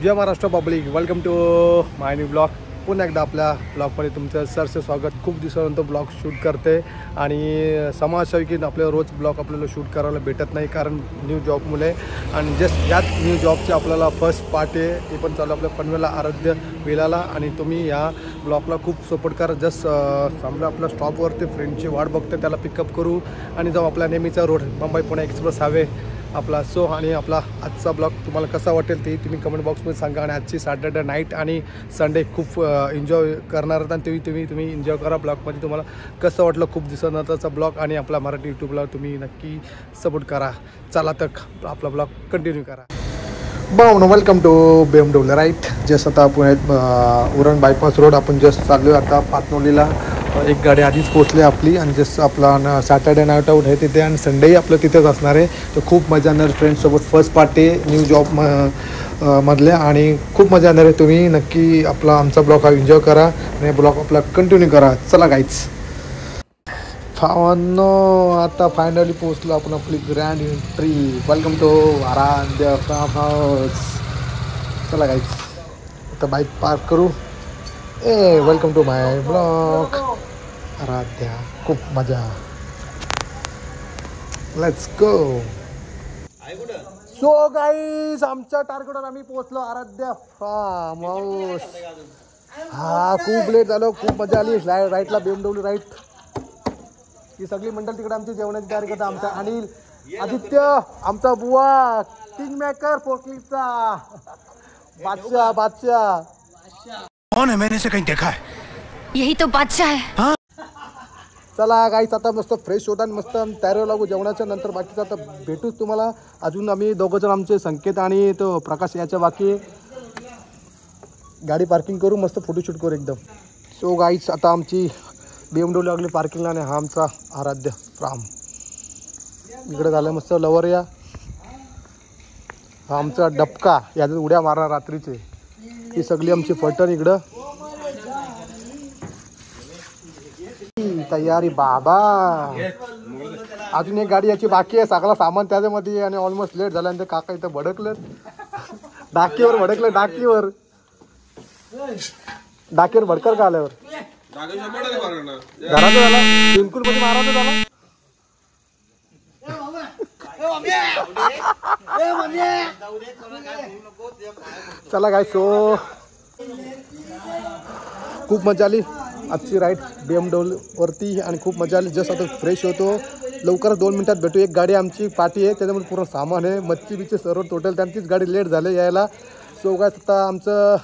Jai Maharashtra public, welcome to my new blog. पुन्हा एकदा आपल्या ब्लॉगमध्ये तुमचं सरसे स्वागत. खूप दिवसानंतर ब्लॉग शूट करते आणि समाजसेवी की आपल्याला रोज ब्लॉग आपल्याला शूट करायला भेटत नाही कारण न्यू जॉबमुळे. आणि जस्ट याच न्यू जॉबचे आपल्याला फर्स्ट पार्ट आहे, ते पण चालू आपल्या पनवेलला आराध्य विलाला. आणि तुम्ही या ब्लॉगला खूप सपोर्ट करा. जस्ट समजा आपल्या स्टॉपवरती फ्रेंडची वाट बघते, त्याला पिकअप करू आणि जाऊ आपला नेहमीचा road Mumbai Pune express highway आपला. सो आणि आपला आजचा ब्लॉग तुम्हाला कसा वाटेल ते तुम्ही कमेंट बॉक्समध्ये सांगा. आणि आजची सॅटर्डे नाईट आणि संडे खूप एन्जॉय करणार आहात आणि तुम्ही एन्जॉय करा. ब्लॉगमध्ये तुम्हाला कसं वाटलं खूप दिवसानंतरचा ब्लॉग आणि आपला मराठी यूट्यूबला तुम्ही नक्की सपोर्ट करा. चला तर आपला ब्लॉग कंटिन्यू करा. भाऊ welcome to BMW ride. Just आता पुण्यात उरण बायपास रोड आपण जस्ट चाललो आहे आता पातनोलीला. एक गाडी आधीच पोचली आपली आणि जस्ट आपला सॅटर्डे नाईट आऊट आहे तिथे आणि संडेही आपलं तिथेच असणार आहे. तर खूप मजा येणार फ्रेंड्ससोबत. फर्स्ट पार्टी न्यू जॉब मधले आणि खूप मजा येणार आहे. तुम्ही नक्की आपला आमचा ब्लॉग हा एन्जॉय करा आणि ब्लॉग आपला कंटिन्यू करा. चला गाईच फावांनो, आता फायनली पोचलो आपण आपली grand entry. Welcome to Aaradhya farm house. चला गाईच आता बाईक पार्क करू. Welcome to my blog Aaradhya. खूप मजा. Let's go. सो गाईज आमच्या टार्गेटवर आम्ही पोहोचलो, आराध्या फार्म हाऊस. हा खूप लेट झालो, खूप मजा आली. राईटला BMW राईट. ही सगळी मंडळ तिकडे आमची जेवणाची तयारी करतात. आमचा अनिल, आदित्य, आमचा बुवा, किंग मेकर पोटलीचा बादशाह. कौन है? मैंने से कहीं देखा है. यही तो बादशाह है. हाँ? चला गाईच आता मस्त फ्रेश होता आणि मस्त तयारीवर लागू जेवणाच्या नंतर. बाकीचं आता भेटूच तुम्हाला. अजून आम्ही दोघंजण आमचे संकेत आणि तो प्रकाश याच्या बाकी. गाडी पार्किंग करू, मस्त फोटोशूट करू एकदम. सो गाईच आता आमची BMW लागली पार्किंगला आणि हा आमचा आराध्य फार्म इकडे झालं मस्त लवरिया. हा आमचा डबका, याच्यात उड्या मारणार रात्रीचे. ही सगळी आमची फटण इकडं तयारी. बाबा अजून एक गाडी याची बाकी आहे, सगळं सामान त्याच्यामध्ये आणि ऑलमोस्ट लेट झाल्यानंतर काका इथं भडकलं. डाकीवर भडकलं, डाकीवर भडकर का आल्यावर घराचं झाला बिलकुल मध्ये मारायचं झाला. चला काय सो खूप मजा आली आजची राईड BMW वरती आणि खूप मजा आली. जस्ट आता फ्रेश होतो, लवकरच 2 मिनिटात भेटू. एक गाडी आमची पार्टी आहे, त्याच्यामध्ये पूर्ण सामान आहे, मच्छी बिच्छी सर्व टोटल. त्यांचीच गाडी लेट झाली यायला. सो काय आता आमचं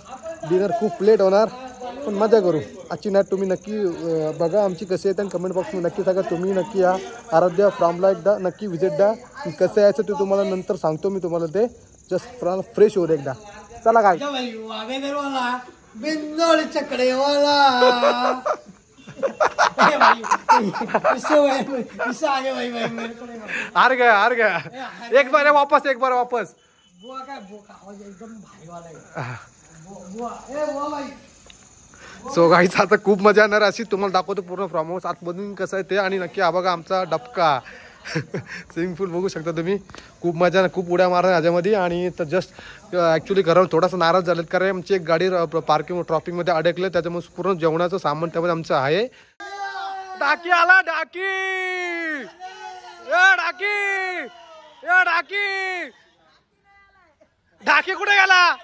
डिनर खूप लेट होणार, पण मजा करू. आजची नाईट तुम्ही नक्की बघा आमची कशी आहे आणि कमेंट बॉक्समध्ये नक्की सांगा. तुम्ही नक्की या आराध्या फार्मला एकदा नक्की व्हिजिट द्या. कसं यायचं ते तुम्हाला नंतर सांगतो मी तुम्हाला. ते जस्ट फ्रेश होऊ एकदा. चला काय हार गया एक बार वापस सो गाईच आता खूप मजा येणार अशी. तुम्हाला दाखवतो पूर्ण फार्म हाऊस आतमधून कसं आहे ते. आणि नक्की हा बघा आमचा डबका स्विमिंग पूल बघू शकता तुम्ही. खूप मजा, खूप उड्या मारणार ह्याच्यामध्ये. आणि तर जस्ट ॲक्च्युली घरावर थोडासा नाराज झालेत कारण आमची एक गाडी पार्किंग ट्रॉपिकमध्ये अडकले, त्याच्यामुळे पूर्ण जेवणाचं सामान त्यामध्ये आमचं आहे. डाकी आला, डाकी डाकी कुठे गेला?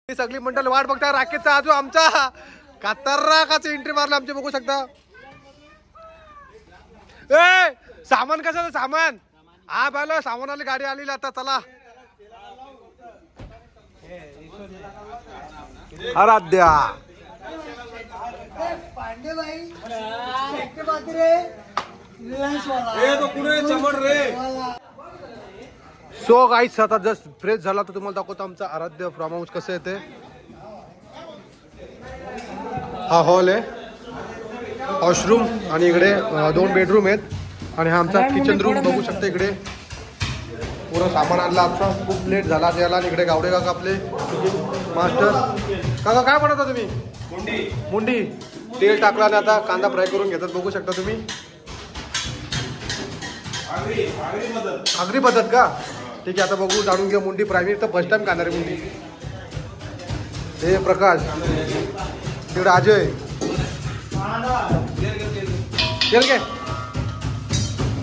सगळी मंडळ वाट बघता राकेशचा. आजू आमचा खतरनाकाची एंट्री मारला आमचे बघू शकता. सामान कसं सामान हा बायला सामान आली, गाडी आलेली आता. चला आराध्या सो गाईस आता जस्ट फ्रेश झाला तर तुम्हाला दाखवतो आमचा आराध्य फार्म हाऊस कसं आहे ते. हा हॉल आहे, वॉशरूम आणि इकडे 2 बेडरूम आहेत आणि हा आमचा किचन रूम बघू शकता. इकडे पूर्ण सामान आणलं आमचा. खूप लेट झाला त्याला आणि इकडे गावडे काका आपले मास्टर काका काय बनवता तुम्ही? मुंडी. तेल टाकला आणि आता कांदा फ्राय करून घेतात, बघू शकता तुम्ही. आगरी पद्धत का? ठीक आहे, आता बघू जाणून घ्या मुंडी फ्राय. मी तर फर्स्ट टाइम खाणार आहे मुंडी. हे प्रकाश, तिकडे अजय.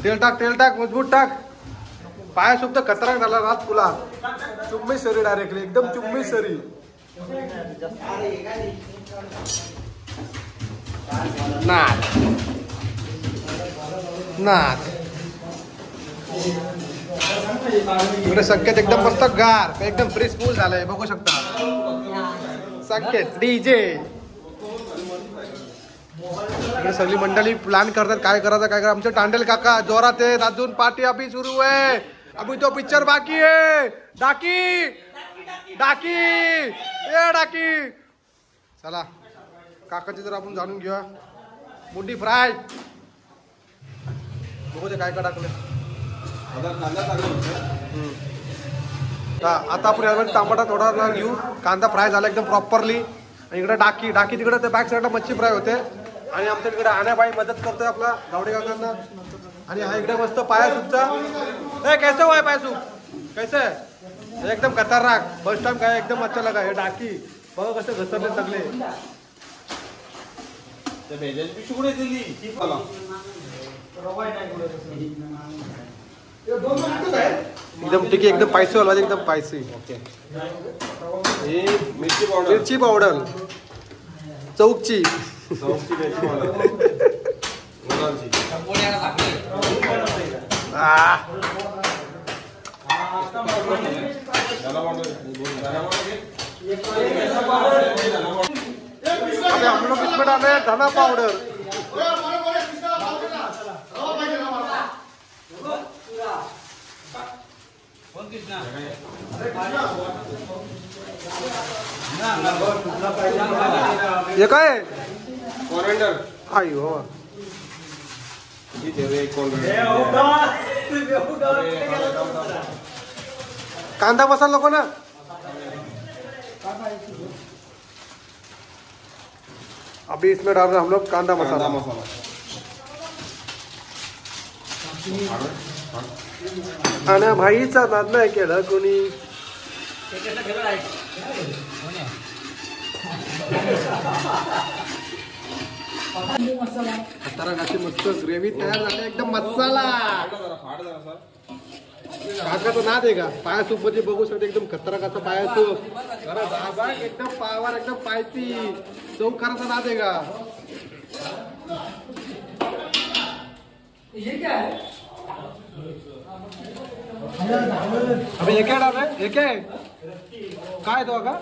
तेल टाक मजबूत टाक. पाया सुद्धा खतरनाक झाला रात तुला. चुम्मी सरी डायरेक्टली, एकदम चुम्मी सरी. नाथ इकडे संकेत एकदम मस्त गार, एकदम फ्रेश फुल झालाय, बघू शकता. संकेत डीजे. इकडे सगळी मंडळी प्लॅन करतात काय करायचं काय करायचं. आमचे टांडेल काका जोरात आहेत, अजून पार्टी अभी सुरू आहे. अभी तो पिक्चर बाकी है. डाकी चला काकाची जर आपण जाणून घेऊया. मुंडी फ्राय बघू ते काय टाकलं. आता आपण यामध्ये टमाटा थोडा घेऊ. कांदा फ्राय झाला एकदम प्रॉपरली. इकडे डाकी तिकडे ते बॅक साईडला मच्छी फ्राय होते. आणि आमच्या तिकडे आण्याबाई मदत करतोय आपला गावडे काकांना. आणि हा इकडे मस्त पाया सूपचा. कैसे हुआ है पाया सूप? कैसे एकदम खतरनाक. फर्स्ट टाइम काय एकदम अच्छा लगा. हे डाकी बघा कसे घसरले सगळे. एकदम ठीक आहे, एकदम पायसी वाला, एकदम पायसी. मिरची पावडर चौकची. अभी हम लोग इसमें डाले धना पाउडर. ये काय कोरिएंडर. अयो कांदा मसाला नको ना. अभी इसमें डाल रहे हम लोग कांदा मसाला. आणि भाईचा नाद नाही केलं कोणी. खतरनाक मस्त ग्रेव्ही तयार झाली एकदम मसाला. काकाचा नाद आहे का पाया सूप मध्ये बघू शकते. एकदम खतरनाक पाया सूप एकदम पावर एकदम पायती चौकाराचा नाद आहे का. अबे एक डाल एक काय तो का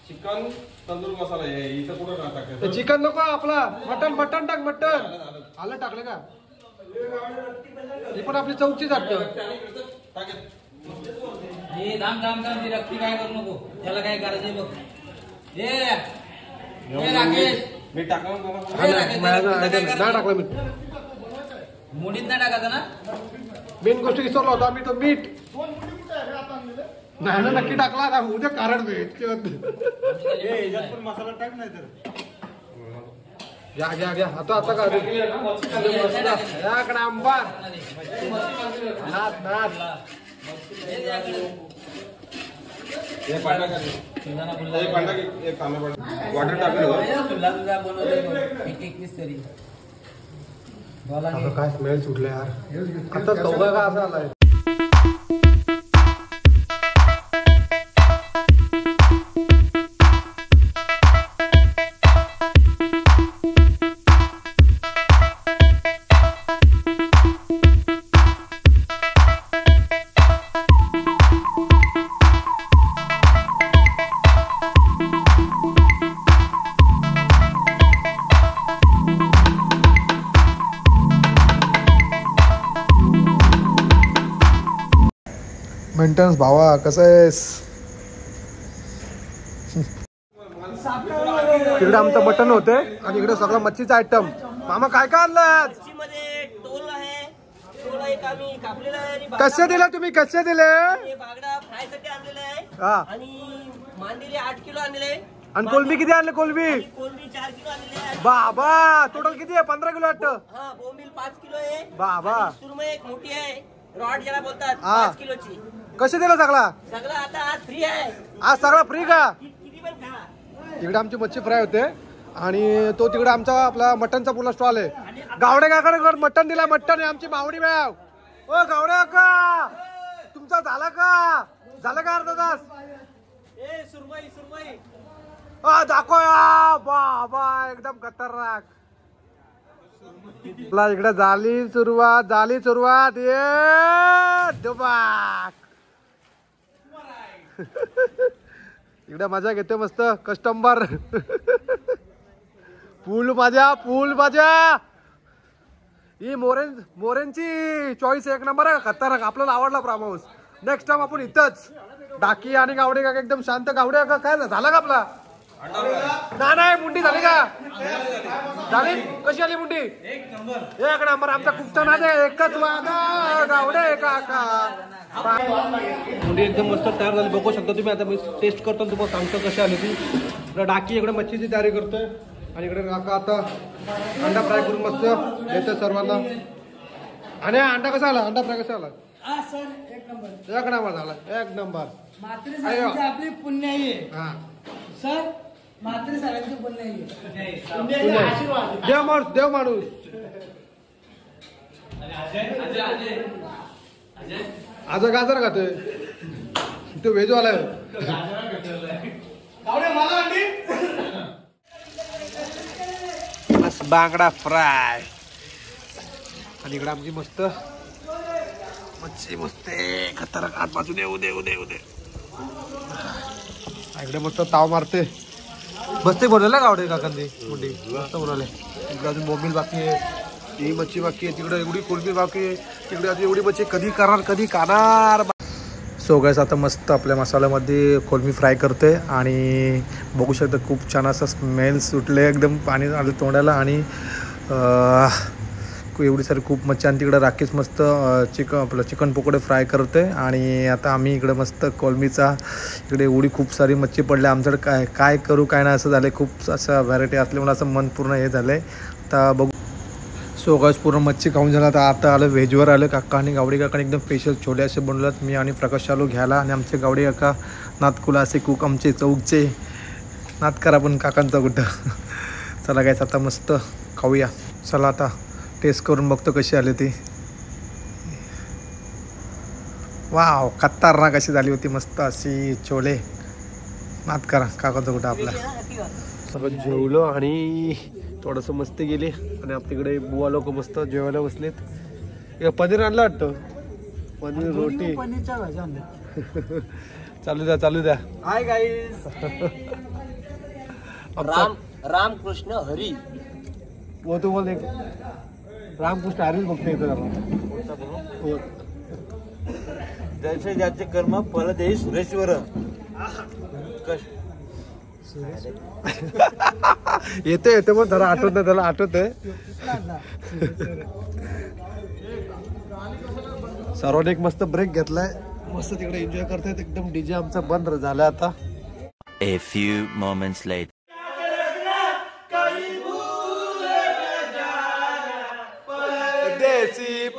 चिकन तंदूर मसाला आहे. इथं कुठं टाकायचं? चिकन नको आपला मटन टाक. मटन आलं टाकलं का? ही पण आपली चौकची जात. रक्ती काय करू नको. त्याला काय करायचं बघ. मी टाकलं नाही टाकलं मीठ. मुडीत नाही टाकायचं ना. मेन गोष्ट विसरला होता मी तो मीठ. नाही ना नक्की टाकला ना उद्या कारण मसाला टाक नाही तर घ्या आता का आंबा नाद वाटर टाकलं. काय स्मेल सुटले यार. आता चौघा का असा आलाय. मेंटेनन्स भावा कसं आहेस. तिकडे आमचं मटन होते आणि इकडे सगळं मच्छीचा आयटम. मामा काय काय आणलं? कसे दिले तुम्ही? कसे दिले? बागडा फ्राय साठी आणलेला आहे. हा आणि मांदेली 8 किलो आणले आणि कोलंबी किती आणले? कोलंबी कोलंबी 4 किलो आणले बाबा. टोटल किती आहे? 15 किलो वाटतं. हा बोंबील 5 किलो आहे बाबा. सुरमई एक मोठी आहे रॉड ज्याला बोलतात हा. 5 किलोची. कसे दिलं सगळा? सगळं आता आज फ्री आहे. आज सगळा फ्री का? किती पण खा. इकडे आमची मच्छी फ्राय होते आणि तो तिकडे आमचा आपला मटनचा पुला स्टॉल आहे. गावडे काकाकडे मटन दिला. मटन आहे आमची मावडी मॅव. ओ गावडे काका तुमचा झाला का? झालं का अर्धा तास? ए सुरमई सुरमई दाखव बाबा एकदम खतरनाक. इकडे झाली सुरुवात ये दुबाक. इकडे मजा घेते मस्त कस्टमर. फुल मजा ही मोरेंची चॉईस एक नंबर आहे. खतरनाक. आपल्याला आवडला फार्म हाऊस. नेक्स्ट टाइम आपण इथंच. डाकी आणि गावडे काका एकदम शांत. गावडे काका काय झाला का आपला? नाही मुंडी झाली का? झाली. कशी आली मुंडी? एक नंबर. आमचा कुकचा नाद आहे. एकच वागा गावडे काका. मुंडी एकदम मस्त तयार झाली. बघू शकता तुम्ही. आता मी टेस्ट करतो तुम्हाला सांगतो कशी आली ती. डाकी इकडे मच्छीची तयारी करतोय आणि इकडे काका आता अंडा फ्राय करून मस्त देतोय सर्वांना. आणि अंडा कसा आला? अंडा फ्राय कसा आला? एक नंबर झाला. एक नंबर. आपली पुण्य आहे हा सर. मात्र सगळ्यांची पुण्य आहे. देव माणूस. आज गाजर खातोय तो व्हेजवाला आहे. बांगडा फ्राय आणि इकडे आमची मस्त मच्छी मस्त खतरनाक. आठ बाजूने उदे इकडे मस्त ताव मारते. मस्त बनवलं गावडे काकांनी मुंडी मस्त बनवले. इकडे अजून बोंबील बाकी आहे. ही मच्छी बाकी आहे. तिकडे एवढी कोलंबी बाकी आहे. तिकडे अजून एवढी मच्छी कधी खाणार. सो गाइस आता मस्त आपल्या मसाल्यामध्ये कोलंबी फ्राय करते आणि बघू शकता खूप छान असं स्मेल सुटले. एकदम पाणी आलं तोंडाला आणि एवढी सारी खूप मच्छी. आणि तिकडे राकेश मस्त चिकन पकोडे फ्राय करते आणि आता आम्ही इकडे मस्त कोलंबीचा इकडे एवढी खूप सारी मच्छी पडल्या आमच्याकडे. काय करू काय नाही असं झालं. खूप असं व्हरायटी असल्यामुळे असं मन पूर्ण हे झालं आहे. आता बघू. सो गाइस पूर्ण मच्छी खाऊन झाला. तर आता आलं व्हेजवर आलं. काका आणि गावडे काकाने एकदम स्पेशल छोले असे बनवलेत. मी आणि प्रकाश आलो घ्यायला आणि आमचे गावडे काका नातकुला असे कुक आमचे चौकचे नात करा पण काकांचा कुठं. चला गाइस आता मस्त खाऊया. चला आता टेस्ट करून बघतो कशी आली ती. वाव खतरनाक कशी झाली होती. मस्त अशी छोले. नात करा काकांचा कुठं आपला. सगळं जेवलो आणि थोडंसं मस्त गेले आणि आपल्याकडे बुवा लोक मस्त जेवायला बसलेत. पनीर आणलं वाटतं. पनीर रोटी पनीरच्या भाज्या आणल्या. चालू द्या. Hi guys. रामकृष्ण हरी. वो तो बोल एक रामकृष्ण हरीच बघते इथं. जैसे ज्याचे कर्म फल देई सुरेश्वर. येते पण जरा आठवत नाही. त्याला आठवत आहे. सर्वांनी एक मस्त ब्रेक घेतलाय. मस्त तिकडे एन्जॉय करतायत. एकदम डीजे आमचा बंद झाला आता. A few moments later.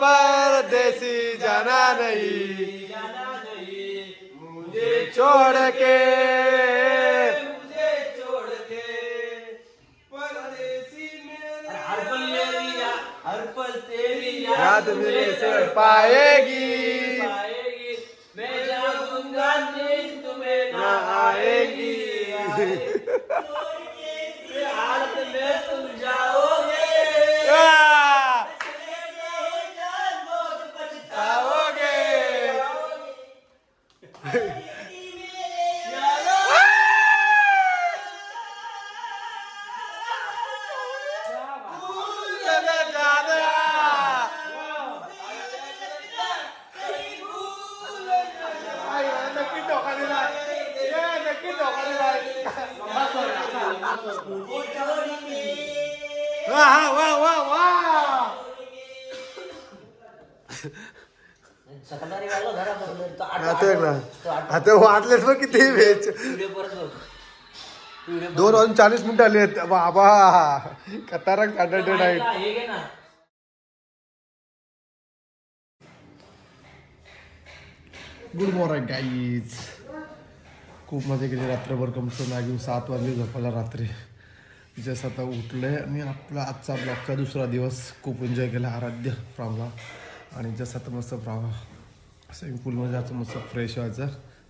परदेसी जाना नहीं मुझे छोड़ के परदेसी में हर पल तेरी याद मेरे से पाएगी मैं जाऊंगा नींद तुम्हें ना आएगी. हालत में तुम जाओगे आता वाटलेच मग किती वेळ 2:40 आले आहेत बाबा. खतरनाक Saturday night. Good morning guys. खूप मजा केली रात्रभर. कमसे कम 7 वाजले झोपायला रात्री. जसं आता उठले आणि आपला आजचा ब्लॉगचा दुसरा दिवस खूप एन्जॉय केला आराध्य फ्रॉमला. आणि जसं आता मस्त स्विमिंग पूलमध्ये जायचं, मस्त फ्रेश व्हायचं.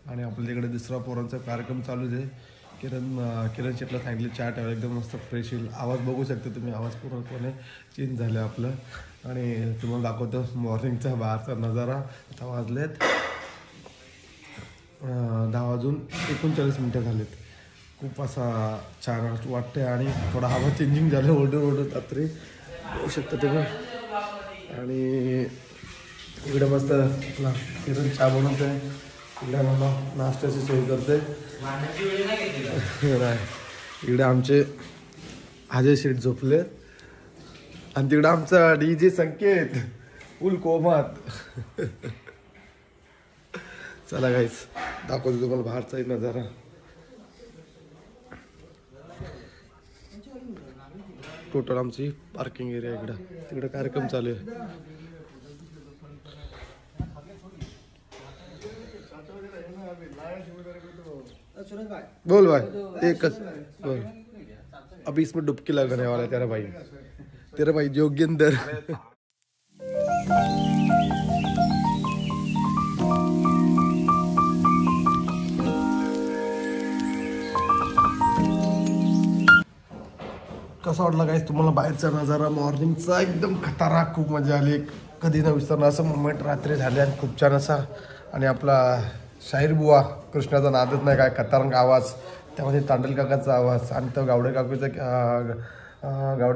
आणि आपल्या इकडे दुसरा पोरांचा कार्यक्रम चालूच आहे. किरण शेटला सांगितलं चहा ठेवायला, एकदम मस्त फ्रेश येईल. आवाज बघू शकता तुम्ही, आवाज पूर्णपणे चेंज झालं आपलं. आणि तुम्हाला दाखवतो मॉर्निंगचा बाहेरचा नजारा. आता वाजलेत 10:39 झालेत. खूप असा छान वाटते आणि थोडा हवा चेंजिंग झालं. ओरडून रात्री बघू शकता तुम्ही. आणि इकडे मस्त आपला किरण चहा बनवते, इकडे मला नाश्त्याची सोय करते. इकडे आमचे अजय शेठ झोपले आणि तिकडे आमचा DJ संकेत फुल कोमात. चला गाईस, दाखवतो तुम्हाला बाहेरचाही नजारा. टोटल आमची पार्किंग एरिया इकडं. तिकडे कार्यक्रम चालू आहे. बोल भाई, एकच बोल. अभी इसमें डुबकी लगाने वाला है तेरा भाई जोगिंदर. कसा वाटला गाईस तुम्हाला बाहेरचा नजारा मॉर्निंगचा? एकदम खतरनाक, खूप मजा आली. कधी न विसरणार असं मोमेंट रात्री झाले आणि खूप छान असा. आणि आपला शाहीर बुवा कृष्णाचा नादच नाही काय, खतरनाक आवाज. त्यामध्ये तांडल काकाचा आवाज आणि तो गावडे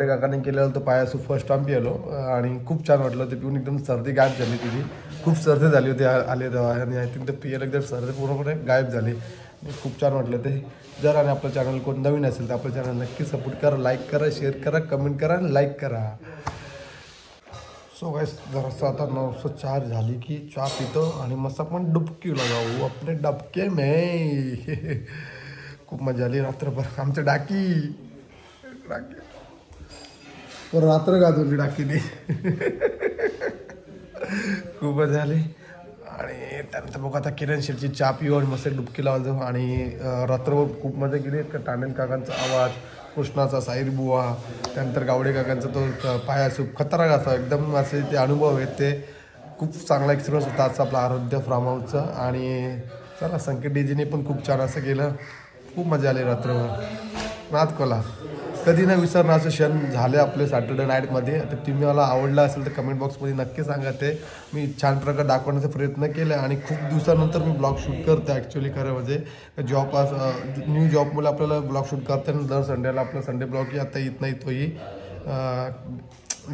काकाने केलेला तो पायासू फर्स्ट टाइम पिलो. आणि खूप छान वाटलं ते पिऊन. एकदम सर्दी गायब झाली तिची. खूप सर्दी झाली होती आले तेव्हा. आणि आय थिंक ते पियाला एकदम सर्दी पूर्णपणे गायब झाली. खूप छान वाटलं ते. जर आणि आपलं चॅनल कोण नवीन असेल तर आपलं चॅनल नक्की सपोर्ट करा, लाईक करा, शेअर करा, कमेंट करा आणि लाईक करा. सो गाइस, जरासा आता 9:04 झाली की चहा पितो आणि मस्त आपण डुबकी लगावू आपले डबके में. खूप मजा आली रात्रभर. आमच्या डाकी रात्र गाजवली डाकीने. खूप मजा आली. आणि त्यानंतर बघू आता किरण शेटची चहा पिऊ आणि मस्त डुबकी लावायला जाऊ. आणि रात्रभर खूप मजा केली. तांडेल काकांचा आवाज, कृष्णाचा साईर बुवा, त्यानंतर गावडे काकांचा तो पायासूप खतरनाक असा एकदम असे ते अनुभव आहेत. ते खूप चांगला एक्सपिरियन्स होता आजचा आपला आराध्य फार्म हाऊसचा. आणि चला, संकेत डीजीने पण खूप छान असं केलं. खूप मजा आली रात्रभर. नाद कोला कधी ना विसरणार असं क्षण झाले आपले सॅटर्डे नाईटमध्ये. तर तुम्ही मला आवडला असेल तर कमेंट बॉक्समध्ये नक्की सांगा. ते मी छान प्रकारे दाखवण्याचा प्रयत्न केला. आणि खूप दिवसानंतर मी ब्लॉग शूट करते ॲक्च्युली खरं म्हणजे. जॉब न्यू जॉबमुळे आपल्याला ब्लॉग शूट करताना दर संडेला आपला संडे ब्लॉगही आता येत नाही. तोही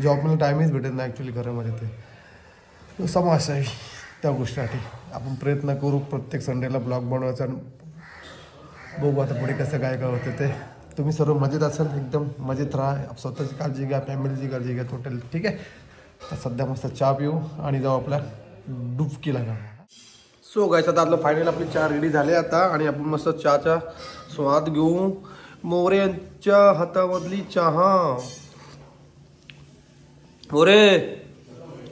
जॉबमध्ये टाईमच भेटत नाही ॲक्च्युली खरं म्हणजे. ते समाज आहे त्या गोष्टीसाठी आपण प्रयत्न करू प्रत्येक संडेला ब्लॉग बनवायचा. बघू आता पुढे कसं काय होतं ते. तुम्ही सर्व मजेत असाल, एकदम मजेत राहा. स्वतःची काळजी घ्या, फॅमिलीची काळजी घ्या टोटल. ठीक आहे. तर सध्या मस्त चहा पिऊ आणि जाऊ आपल्या डुबकीला घालू. सो गाईस, आता आपलं फायनल आपली चहा रेडी झाले आता. आणि आपण मस्त चहाचा स्वाद घेऊ. मोरे यांच्या हातामधली चहा. मोरे,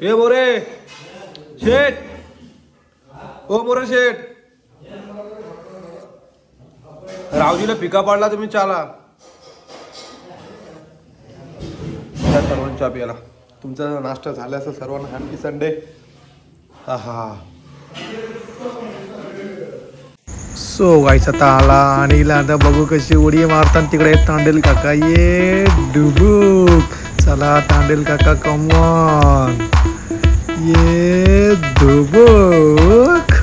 ए मोरे शेठ, ओ मोरे शेठ, रावजीला पिका पाडला तुम्ही चहाला. सर्वांना चहा प्यायला. तुमचा नाश्ता झाला असं सर्वांना हॅपी संडे. हा सो गाईस, आता आला आणि आता बघू कशी उडी मारतात तिकडे तांडेल काका. ये डुबुक. चला तांडेल काका, कमॉन, ये डुबुक.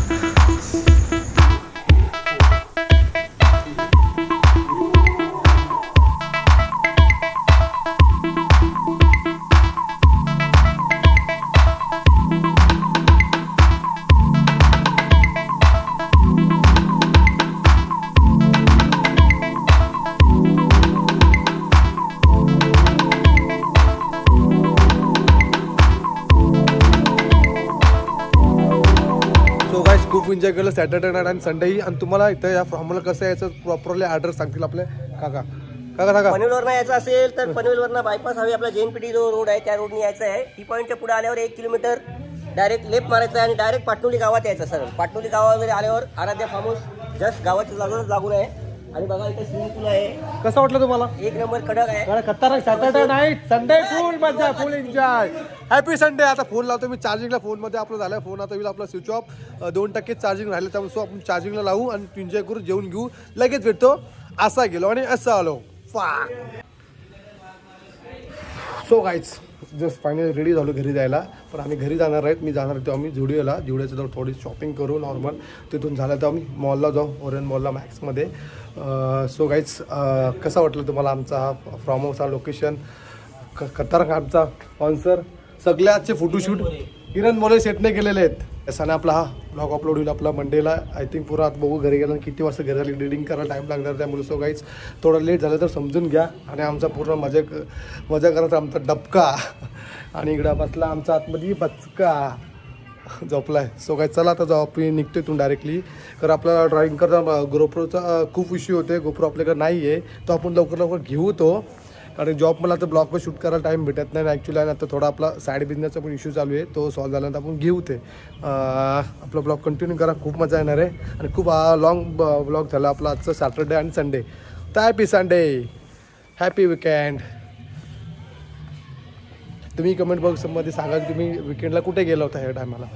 एन्जॉय केलं सॅटर्डे नाईट आणि संडेही. आणि तुम्हाला इथं या फॉर्मला कसं यायचं प्रॉपरली ॲड्रेस सांगतील आपले काका. काका सांगा. पनवेलवरनं यायचं असेल तर पनवेलवरनं बायपास हवी आपला JNPT जो रोड आहे त्या रोडने यायचं आहे. टी पॉईंटच्या पुढे आल्यावर 1 किलोमीटर डायरेक्ट लेफ्ट मारायचं आहे आणि डायरेक्ट पाटणोली गावात यायचं सर. पाटणोली गावामध्ये आल्यावर आराध्या फार्म हाऊस जस्ट गावाच्या लागून आहे. आणि बघा इथे स्विमिंग पूल आहे. कसं वाटलं तुम्हाला? 1 नंबर कडक आहे. खतरनाक सॅटर्डे नाईट संडे फुल मजा फुल एन्जॉय. Happy Sunday. आता फोन लावतो मी चार्जिंगला. फोनमध्ये आपलं झालं फोन आता होईल आपला स्विच ऑफ. 2% चार्जिंग राहिलं त्यामुळे आपण चार्जिंगला लावू आणि एन्जॉय करू जेवून घेऊ लगेच भेटतो. असा गेलो आणि असं आलो. So guys just finally ready झालो घरी जायला. पण आम्ही घरी जाणार आहेत. मी जाणार आहे आम्ही जुडिओला. जुडिओचं जाऊ थोडी शॉपिंग करू नॉर्मल. तिथून झालं तर आम्ही मॉलला जाऊ ओरियन मॉलला मॅक्समध्ये. सो गाईज कसा वाटलं तुम्हाला आमचा हा फ्रॉम हाऊस हा लोकेशन खतरनाक. आमचा स्पॉन्सर सगळ्याचे फोटोशूट किरण मोरे सेटने केलेले आहेत. असाने आपला हा ब्लॉग अपलोड होईल आपला मंडेला. आय थिंक पुरा आता बघू घरी गेला किती वाजता घरी झाली एडिटिंग करायला टाईम लागणार त्यामुळे. सो गाईज थोडं लेट झालं तर समजून घ्या. आणि आमचा पूर्ण मजा करायचा आमचा डबका. आणि इकडं बसला आमचा आतमध्ये बचका झोपलाय. सो काय चला आता जाऊ आपण निघतो इथून डायरेक्टली. कारण आपल्याला ड्रायव्हिंग करता गोप्रोचा खूप इश्यू होते. गोप्रो आपल्याकडे नाही आहे तो आपण लवकर घेऊ तो. कारण जॉब मला आता ब्लॉगवर शूट करायला टाईम भेटत नाही ॲक्च्युली. आणि आता थोडा आपला साईड बिझनेसचा पण इश्यू चालू आहे. तो सॉल्व्ह झाल्यानंतर आपण घेऊ ते. आपला ब्लॉग कंटिन्यू करा. खूप मजा येणार आहे. आणि खूप लॉंग ब्लॉग झाला आपला आजचं सॅटर्डे आणि संडे. तर हॅपी संडे हॅपी विकेंड. तुम्ही कमेंट बॉक्समध्ये सांगा की तुम्ही विकेंडला कुठे गेला होता ह्या टायमाला.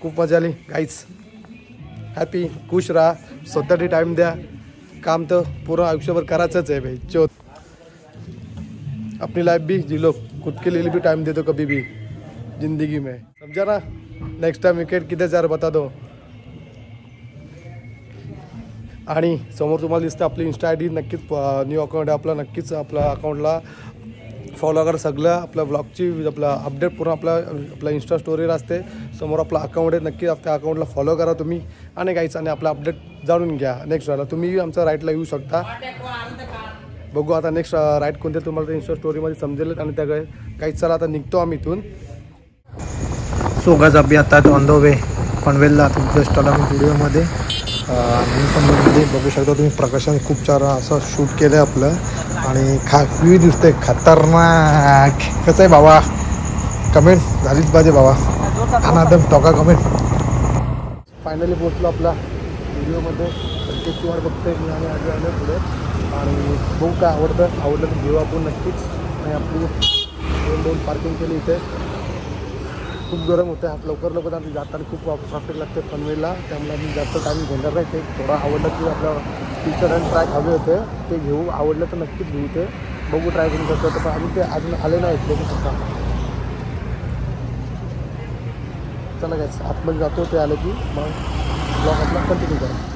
खूप मजा आली गाईज. हॅपी खुश राहा. स्वतःसाठी टाईम द्या. काम तर पूर्ण आयुष्यभर करायचंच आहे भाई. चो अपनी लाइफ भी जी लो. खुद के लिए भी टाइम दे दो कभी भी जिंदगी में. समझा ना. नेक्स्ट टाइम विकेट किती जार बता दो. आणि समोर तुम्हाला दिसतं आपली इंस्टा ID नक्कीच न्यू अकाउंट आहे आपला. नक्कीच आपल्या अकाउंटला फॉलो करा. सगळं आपल्या ब्लॉगची आपला अपडेट पूर्ण आपला इंस्टा स्टोरीला असते. समोर आपला अकाउंट आहे. नक्की त्या अकाउंटला फॉलो करा तुम्ही. आणि काहीच आणि आपला अपडेट जाणून घ्या. नेक्स्ट राहिला तुम्ही आमच्या राईटला येऊ शकता. बघू आता नेक्स्ट राईट कोणते तुम्हाला इंस्टा स्टोरीमध्ये समजेल. आणि त्या काहीच चला आता निघतो आम्ही इथून. सो गाइस अभी आता ऑन द वे पनवेलला. जस्ट आला मी व्हिडिओमध्ये. पनवेलमध्ये बघू शकता तुम्ही प्रकाशाने खूप सारं असं शूट केलं आहे आपलं. आणि व्ह्यू दिसतंय खतरनाक. कसं आहे बाबा. कमेंट झालीच पाहिजे बाबा. अनादम टॉका कमेंट. फायनली पोहोचलो आपला व्हिडिओमध्ये. संकेतची वाट बघतोय मी आणि आधी आलो पुढे. आणि बघू काय आवडलं तर घेऊ आपण नक्कीच. आणि आपली 2 पार्किंग केली इथे. खूप गरम होतं आहे. लवकर आम्ही जाताना खूप ट्रॅफिक लागते पनवेलला. त्यामुळे आम्ही जास्त टाईम घेणार नाही. ते थोडा आवडलं की आपल्या टीचर अँड ट्रॅक हवे होते ते घेऊ. आवडलं तर नक्कीच घेऊ ते. बघू ट्राय करून कसं होतं. पण आम्ही ते अजून आले नाहीत बघू शकता. चला काय आतमध्ये जातो. ते आलं की मग ब्लॉग आपला कंटिन्यू करा.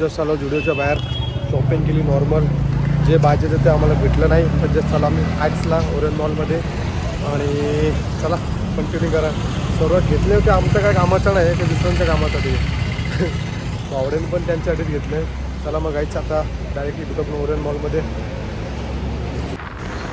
जस्ट आलो जुडिओच्या बाहेर. शॉपिंग केली नॉर्मल. जे पाहिजे ते आम्हाला भेटलं नाही. पण जस्ट चला आम्ही मॅक्सला ओरियन मॉलमध्ये. आणि चला कंटिन्यू करा. सर्व घेतले होते आमचं काय कामाचं नाही ते दुसऱ्यांच्या कामासाठी. भावड्याने पण त्यांच्यासाठीच घेतले. चला मग गाईच आता डायरेक्टली भेटतो आपण ओरियन मॉलमध्ये.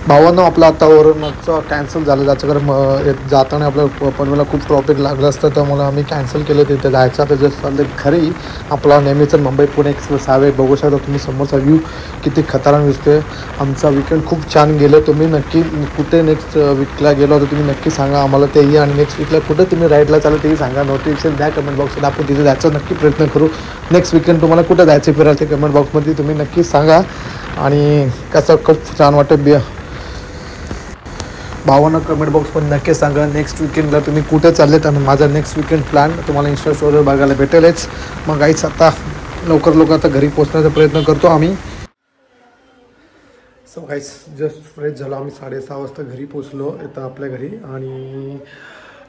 भावांनो आपला आता ओरियनचा कॅन्सल झालं. ज्याचं कारण जाताना आपलं पनवेलला खूप ट्रॉफिक लागलं असतं त्यामुळे आम्ही कॅन्सल केलं. तिथे जायचं आता जस्ट चाललं घरी. आपला नेहमीचं मुंबई पुणे एक्सप्रेस हायवे बघू शकता तुम्ही. समोरचा व्ह्यू किती खतरनाक दिसतोय. आमचा विकेंड खूप छान गेलं. तुम्ही नक्की कुठे नेक्स्ट वीकला गेलो होतो तुम्ही नक्की सांगा आम्हाला तेही. आणि नेक्स्ट वीकला कुठे तुम्ही राईडला चालू तेही सांगा. नोटिफिकेशन द्या कमेंट बॉक्समध्ये. आपण तिथे जायचा नक्की प्रयत्न करू. नेक्स्ट वीकेंड तुम्हाला कुठं जायचं फिरायला ते कमेंट बॉक्समध्ये तुम्ही नक्की सांगा. आणि कसं खूप छान वाटतं भावांना कमेंट बॉक्समध्ये नक्की सांगा नेक्स्ट वीकेंडला तुम्ही कुठे चाललेत. आणि माझा नेक्स्ट वीकेंड प्लॅन तुम्हाला इंस्टा स्टोरीवर बघायला भेटेलच. मग गाईच आता लवकर आता घरी पोहोचण्याचा प्रयत्न करतो आम्ही. सो गाईस जस्ट फ्रेश झालो आम्ही. 6:30 वाजता घरी पोचलो इथं आपल्या घरी. आणि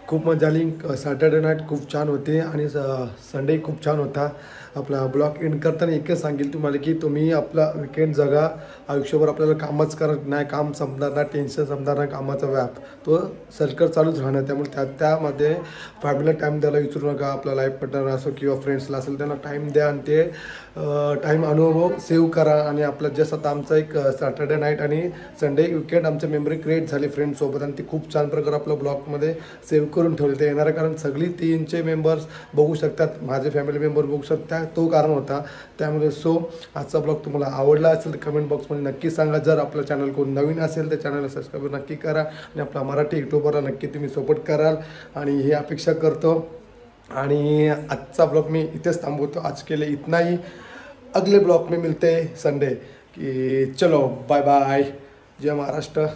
खूप मजा आली. सॅटर्डे नाईट खूप छान होते आणि संडे खूप छान होता. आपला ब्लॉग एंड करताना एकच सांगेल तुम्हाला की तुम्ही आपला विकेंड जगा. आयुष्यभर आपल्याला कामच करत नाही, काम संपणार नाही, टेन्शन संपणार नाही, कामाचा व्याप तो सर्कल चालूच राहणार. त्यामुळे त्यामध्ये फॅमिलीला टाईम द्यायला विचारू नका. आपला लाईफ पार्टनर असो किंवा फ्रेंड्सला असेल त्यांना टाईम द्या आणि ते टाईम अनुभव सेव्ह करा. आणि आपलं जसं आता आमचा एक सॅटर्डे नाईट आणि संडे विकेंड आमची मेमरी क्रिएट झाली फ्रेंड्ससोबत आणि ती खूप छान प्रकारे आपल्या ब्लॉगमध्ये सेव्ह करून ठेवली. ते येणार कारण सगळी 3चे मेंबर्स बघू शकतात, माझे फॅमिली मेंबर बघू शकतात, तो कारण होता. त्यामुळे आजचा ब्लॉग तुम्हाला आवडला असेल तर कमेंट बॉक्समध्ये नक्की सांगा. जर आपलं चॅनल कोण नवीन असेल तर चॅनलला सबस्क्राईब नक्की करा आणि आपला मराठी यूट्यूबरला नक्की तुम्ही सपोर्ट कराल आणि ही अपेक्षा करतो. आणि आजचा ब्लॉग मी इथेच थांबवतो. आज के लिए इतना ही. अगले ब्लॉग में मिलते हैं संडे की. चलो बाय बाय. जय महाराष्ट्र.